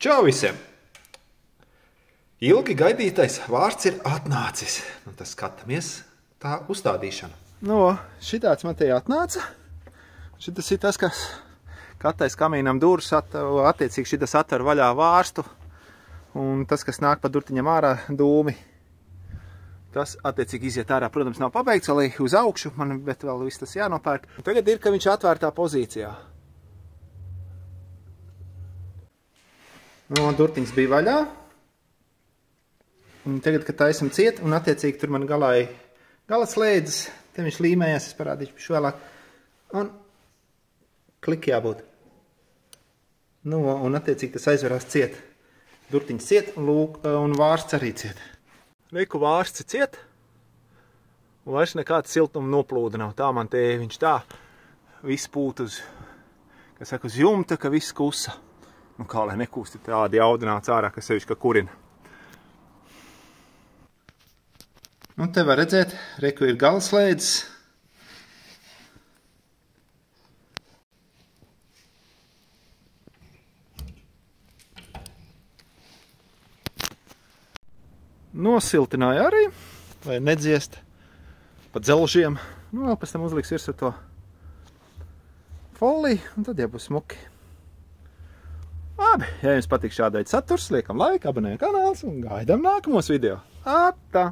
Čau visiem! Ilgi gaidītais vārds ir atnācis. Un tas skatāmies tā uzstādīšana. Šitāds man te atnāca. Šitas ir tas, kas katrais kamīnam durvis, attiecīgi šitas atver vaļā vārstu. Un tas, kas nāk pa durtiņam ārā, dūmi, tas attiecīgi iziet ārā. Protams, nav pabeigts, vēl uz augšu, bet vēl viss tas jānopērk. Tagad ir, ka viņš atvērtā pozīcijā. Durtiņas bija vaļā. Un tagad, kad taisam ciet, un attiecīgi tur man gala slēdzes, te viņš līmējās, es parādīšu pišu vēlāk. Un kliki jābūt. Un attiecīgi tas aizverās ciet. Durtiņas ciet, un vārsts arī ciet. Reku vārsts ciet, un vairs nekāds siltuma noplūda nav. Tā man te viņš tā, viss pūt uz jumta, ka viss kusa. Kā lai nekūsti tādi audināts ārā, kas sevišķi kurina. Te var redzēt, reku ir galaslēdzes. Nosiltināja arī, lai nedziest pa dzelžiem. Vēl pēc tam uzliks virsū to foliju, un tad jau būs smuki. Labi, ja jums patīk šāda veida saturs, liekam laiku, abonējam kanāls un gaidām nākamos video. Atā!